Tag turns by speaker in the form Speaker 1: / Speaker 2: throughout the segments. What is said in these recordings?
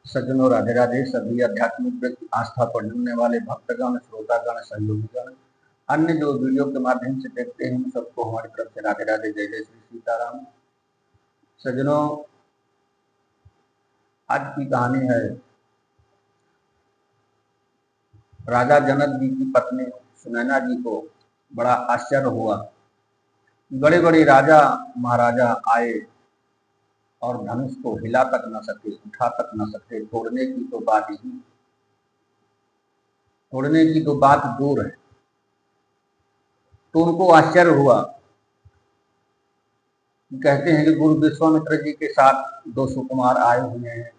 Speaker 1: सज्जनों, राधे राधे। सभी आध्यात्मिक व्यक्ति, आस्था पर जुड़ने वाले भक्तगण, श्रोतागण, सहयोगीगण, अन्य जो वीडियो के माध्यम से देखते हैं, सबको हमारी तरफ से राधे राधे, जय जय श्री सीताराम। सज्जनों, आज की कहानी है राजा जनक जी की पत्नी सुनैना जी को बड़ा आश्चर्य हुआ। बड़े बड़े राजा महाराजा आए और धनुष को हिला तक न सके, उठा तक न सके, तोड़ने की तो बात दूर है। तो उनको आश्चर्य हुआ। कहते हैं कि गुरु विश्वामित्र जी के साथ दो सुकुमार आए हुए हैं,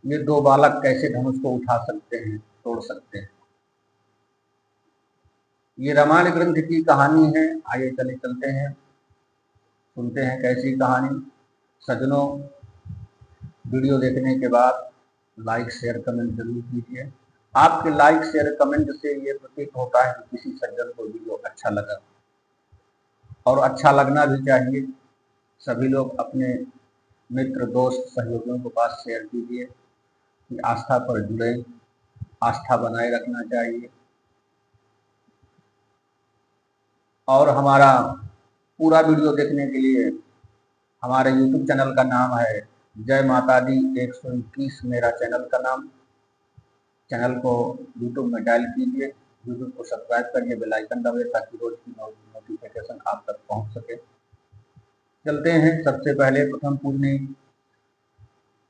Speaker 1: ये दो बालक कैसे धनुष को उठा सकते हैं, तोड़ सकते हैं। ये रामायण ग्रंथ की कहानी है। आइए चलते हैं, सुनते हैं कैसी कहानी। सज्जनों, वीडियो देखने के बाद लाइक शेयर कमेंट जरूर कीजिए। आपके लाइक शेयर कमेंट से ये प्रतीत होता है कि किसी सज्जन को वीडियो अच्छा लगा, और अच्छा लगना भी चाहिए। सभी लोग अपने मित्र, दोस्त, सहयोगियों के पास शेयर कीजिए कि आस्था पर जुड़े, आस्था बनाए रखना चाहिए। और हमारा पूरा वीडियो देखने के लिए हमारे YouTube चैनल का नाम है जय माता दी 121, मेरा चैनल का नाम। चैनल को YouTube में डायल कीजिए, YouTube को सब्सक्राइब करिए, बेल आइकन दबाइए ताकि रोज की नोटिफिकेशन आप तक पहुंच सके। चलते हैं। सबसे पहले प्रथम पूजनीय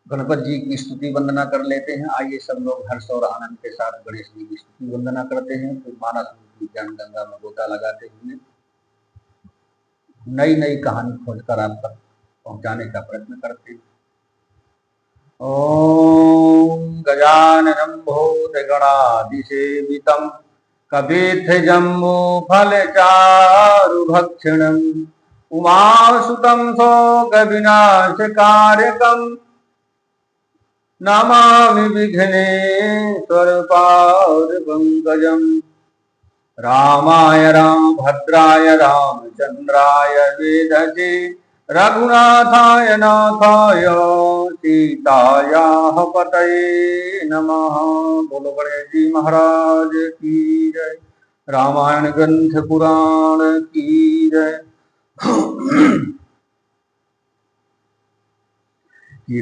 Speaker 1: गणपति जी की स्तुति वंदना कर लेते हैं। आइए सब लोग हर्ष और आनंद के साथ गणेश जी की स्तुति वंदना करते हैं। फिर मानस की ज्ञान गंगा में गोता लगाते हुए नई नई कहानी खोजकर आप तक पहुंचाने का प्रयत्न करते हैं। ओम गजाननं भूतगणाधिसेवितं कपित्थजम्बूफलचारुभक्षणं उमासुतं शोकविनाशकारकं नमामि विघ्नेश्वरपादपङ्कजम्। रामाय रामभद्राय रामचन्द्राय वेदसे रघुनाथाय नाथाय सीतायाः पतये नमः। बोलो गणेश जी महाराज की जय। रामायण ग्रंथ पुराण की जय।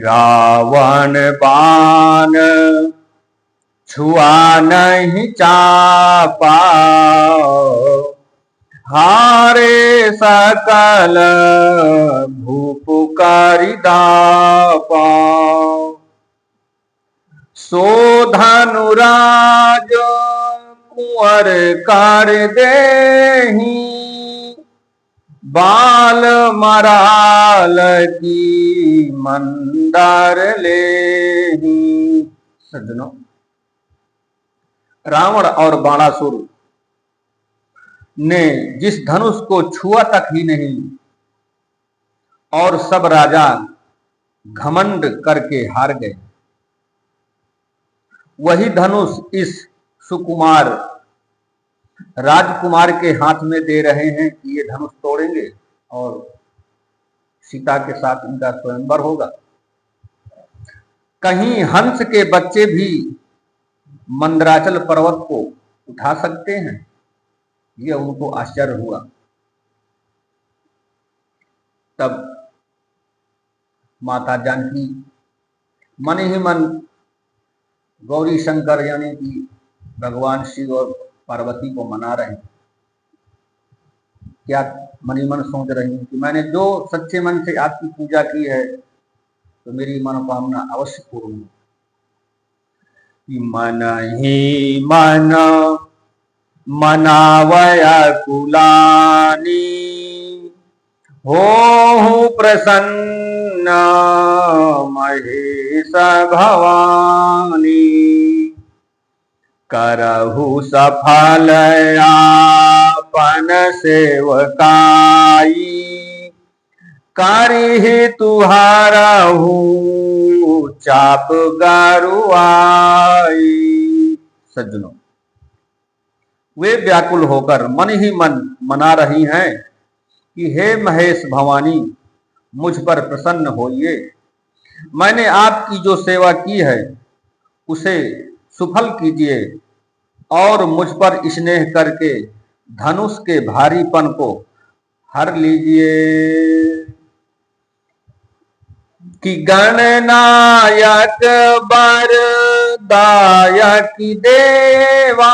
Speaker 1: रावण बाण छुआ नहीं चापा, हारे सकल भूप करिदापा। सो धनुराज कुंवर कर देहि, बाल मराल की मंदार लेहि। सज्जनों, रावण और बाणासुर ने जिस धनुष को छुआ तक ही नहीं और सब राजा घमंड करके हार गए, वही धनुष इस सुकुमार राजकुमार के हाथ में दे रहे हैं कि ये धनुष तोड़ेंगे और सीता के साथ इनका स्वयंवर होगा। कहीं हंस के बच्चे भी मंदराचल पर्वत को उठा सकते हैं, यह उनको आश्चर्य हुआ। तब माता जानकी मन ही मन गौरी शंकर यानी कि भगवान शिव और पार्वती को मना रहे हैं। क्या मन ही मन सोच रही हैं कि मैंने जो सच्चे मन से आपकी पूजा की है तो मेरी मनोकामना अवश्य पूर्ण हो। मन ही मन मनावया कुलानी, हो प्रसन्न महेश भवानी। करहु सफल आपन सेवकाई, करिहि तुहारहु चाप गारुआई। सज्जनों, वे व्याकुल होकर मन ही मन मना रही हैं कि हे महेश भवानी, मुझ पर प्रसन्न होइए। मैंने आपकी जो सेवा की है उसे सुफल कीजिए और मुझ पर स्नेह करके धनुष के भारीपन को हर लीजिए। कि गणनायक बरदायक देवा,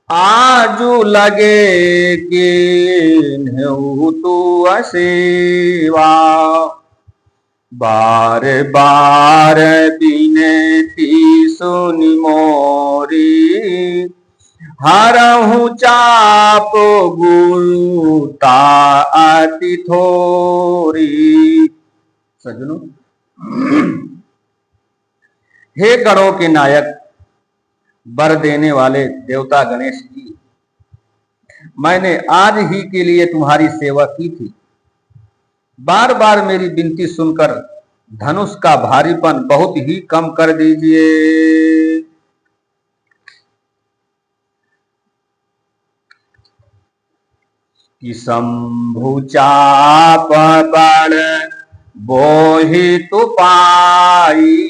Speaker 1: आजू लगे कि तू असेवा। बार बार बिनती सुनि मोरी, हरहु चाप गुरुता अति थोरी। सज्जनों, हे गणों के नायक, वर देने वाले देवता गणेश जी, मैंने आज ही के लिए तुम्हारी सेवा की थी। बार बार मेरी विनती सुनकर धनुष का भारीपन बहुत ही कम कर दीजिए। कि शंभु चाप बड़ बोहि तु पाई,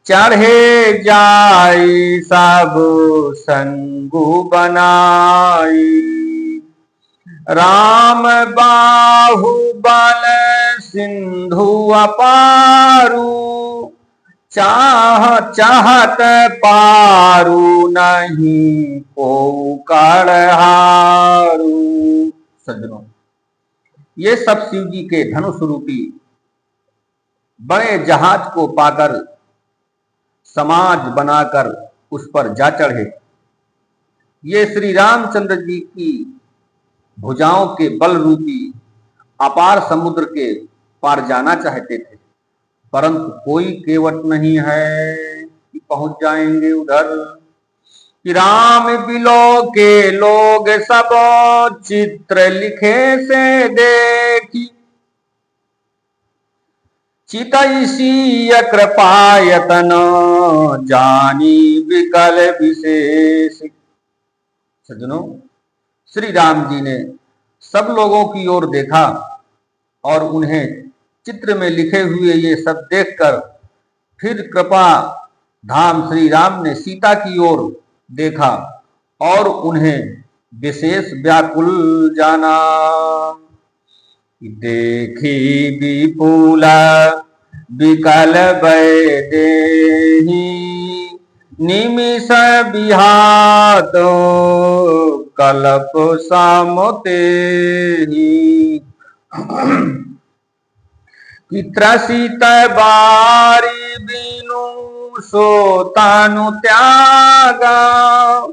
Speaker 1: चढ़े जाई सब संगु बनाई। राम बाहु बल सिंधु अपारू, चाहत पारू नहीं को कड़हारू। सज्जनों, ये सब शिव जी के धनुष रूपी बड़े जहाज को पाकर समाज बनाकर उस पर जा चढ़े। ये श्री रामचंद्र जी की भुजाओं के बल रूपी अपार समुद्र के पार जाना चाहते थे, परंतु कोई केवट नहीं है कि पहुंच जाएंगे उधर। कि राम बिलो के लोग सब चित्र लिखे से देखी, चितईसीय कृपायतन जानी विकल विशेष। सज्जनों, श्री राम जी ने सब लोगों की ओर देखा और उन्हें चित्र में लिखे हुए ये सब देखकर फिर कृपा धाम श्री राम ने सीता की ओर देखा और उन्हें विशेष व्याकुल जाना। देखी विपुल विकल देहि, निमिष बिहात कल्प सामते। कि त्रसित बारी बिनु सोतानु त्यागा,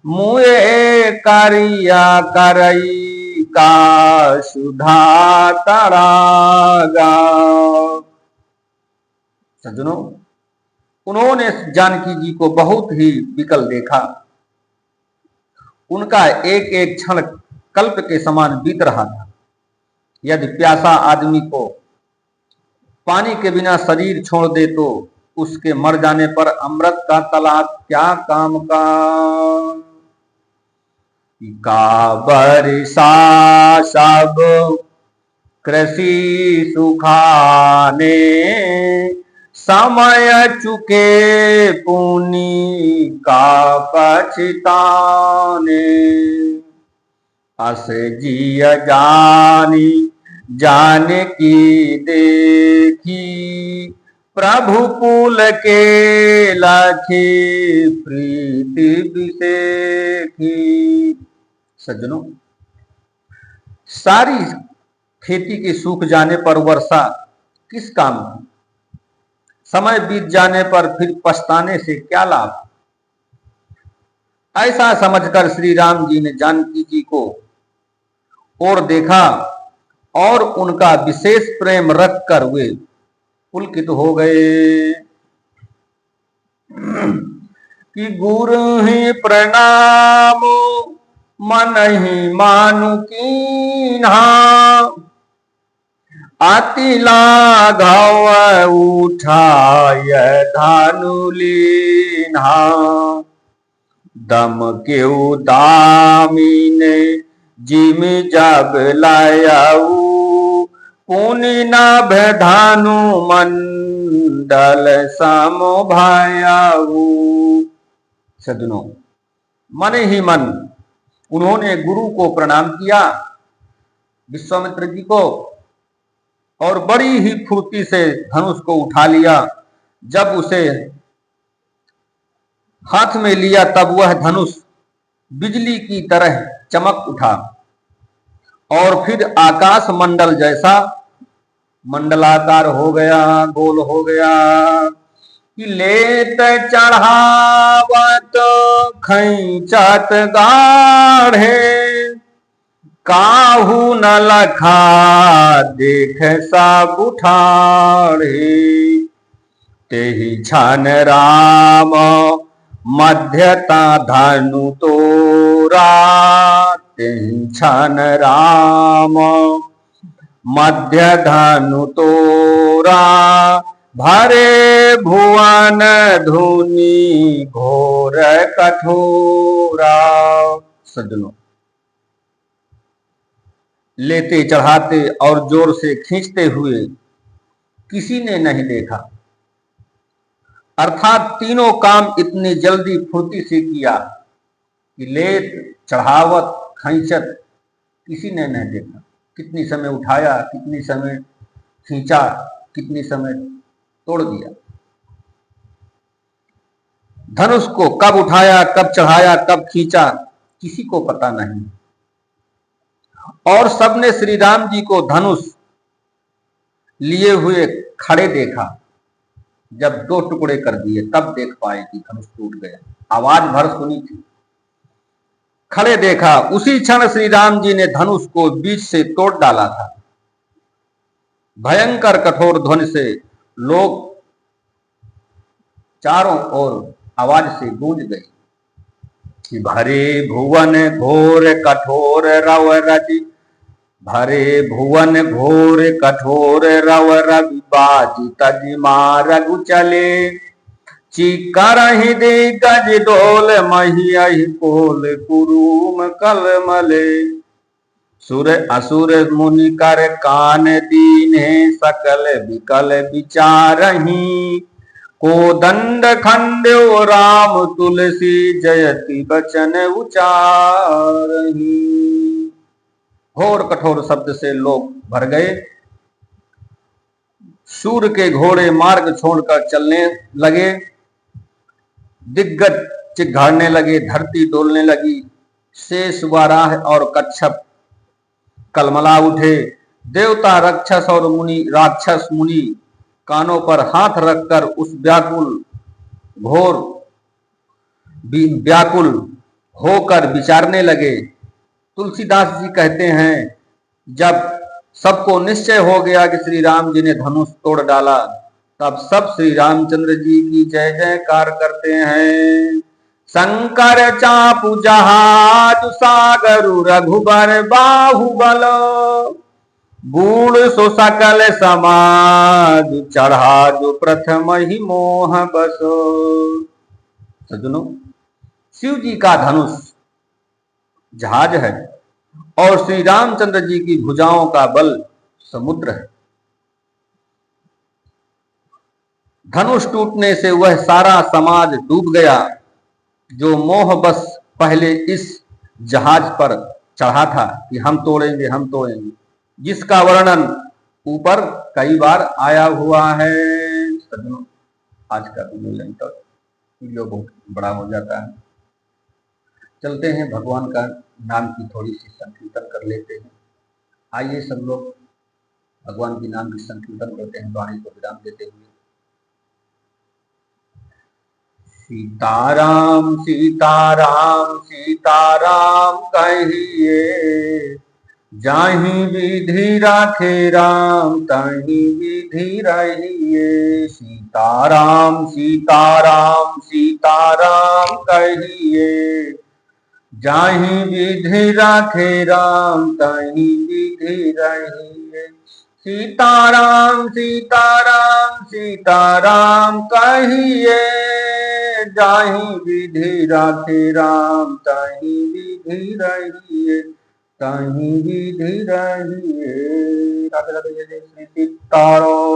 Speaker 1: मुए करिया करई का सुधा तरागा। सज्जनों, उन्होंने जानकी जी को बहुत ही विकल देखा। उनका एक एक क्षण कल्प के समान बीत रहा था। यदि प्यासा आदमी को पानी के बिना शरीर छोड़ दे तो उसके मर जाने पर अमृत का तलाश क्या काम का बरसा सब कृषि सुखाने, समय चुके पुनि का पछताने। अस जिय जानी जान की देखी, प्रभु कुल के लाखे प्रीति विशेखी। सज्जनों, सारी खेती के सूख जाने पर वर्षा किस काम की? समय बीत जाने पर फिर पछताने से क्या लाभ? ऐसा समझकर श्री राम जी ने जानकी जी को और देखा और उनका विशेष प्रेम रखकर वे पुलकित हो गए। कि गुरु ही प्रणाम मन ही मानु कीन्हा, अति लाघव उठाय धानु लीन्हा। दम के दामिने जिम जब लायाऊ, पुनि नाभ धानु मंडल समभायाऊ। सज्जनों, मन ही मन उन्होंने गुरु को प्रणाम किया, विश्वामित्र जी को, और बड़ी ही फुर्ती से धनुष को उठा लिया। जब उसे हाथ में लिया तब वह धनुष बिजली की तरह चमक उठा और फिर आकाश मंडल जैसा मंडलाकार हो गया, गोल हो गया। कि लेत चढ़ावत खैचत गाढ़े, काहू न लखा देख सब उठाड़े। तेहि छन राम मध्यता धनु तोरा, तेहि छन राम मध्य धनु तोरा। भरे भुवन धुनि घोर कठोरा। सज्जनों, लेते चढ़ाते और जोर से खींचते हुए किसी ने नहीं देखा, अर्थात तीनों काम इतनी जल्दी फुर्ती से किया कि लेत चढ़ावत खींचत किसी ने नहीं देखा। कितनी समय उठाया, कितनी समय खींचा, कितनी समय तोड़ दिया। धनुष को कब उठाया, कब चढ़ाया, कब खींचा, किसी को पता नहीं। और सबने श्री राम जी को धनुष लिए हुए खड़े देखा। जब दो टुकड़े कर दिए तब देख पाए कि धनुष टूट गया। आवाज भर सुनी थी, खड़े देखा। उसी क्षण श्री राम जी ने धनुष को बीच से तोड़ डाला था। भयंकर कठोर ध्वनि से लोग चारों ओर आवाज से गूंज गई कि भरे भुवन घोर कठोर रव रवि, भरे भुवन घोर कठोर रव रवि। बाजी तज मारगु चले, चिकरहि दे गज डोल महियहि कोल कुरुम कलमले। सुर असुर मुनि कर कान दीने, सकल विकल विचारहि। को दंड खंड्यो राम तुलसी, जयति बचन उचारहि। घोर कठोर शब्द से लोग भर गए। सूर के घोड़े मार्ग छोड़कर चलने लगे, दिग्गज चिघाड़ने लगे, धरती डोलने लगी। शेष वाराह और कच्छप कलमला उठे। देवता राक्षस और राक्षस मुनि कानों पर हाथ रखकर उस घोर व्याकुल होकर विचारने लगे। तुलसीदास जी कहते हैं, जब सबको निश्चय हो गया कि श्री राम जी ने धनुष तोड़ डाला, तब सब श्री रामचंद्र जी की जय जयकार करते हैं। शंकर चापू जहाज सागरु रघुबर बाहुबल, गुण सो सकल समाज चढ़ा जो प्रथम ही मोह बसो। सज्जनों, शिव जी का धनुष जहाज है और श्री रामचंद्र जी की भुजाओं का बल समुद्र है। धनुष टूटने से वह सारा समाज डूब गया जो मोह बस पहले इस जहाज पर चढ़ा था कि हम तोड़ेंगे, हम तोड़ेंगे, जिसका वर्णन ऊपर कई बार आया हुआ है। सज्जनों, आज का वीडियो बहुत बड़ा हो जाता है। चलते हैं, भगवान का नाम की थोड़ी सी संकीर्तन कर लेते हैं। आइए सब लोग भगवान के नाम की संकीर्तन करते हैं, वाणी को विराम देते हुए। सीताराम सीताराम सीताराम कहिए, जाहि विधि राखे राम ताहि विधि रहिए। सीताराम सीताराम सीताराम कहिए, जाहि विधि राखे राम ताहि विधि रहिए। सीताराम सीताराम सीताराम कहिए, जाहि विधि राखे राम ताहि विधि रहिए। ताही विधि रहिए। राधे राधे, जय जय श्री सीताराम।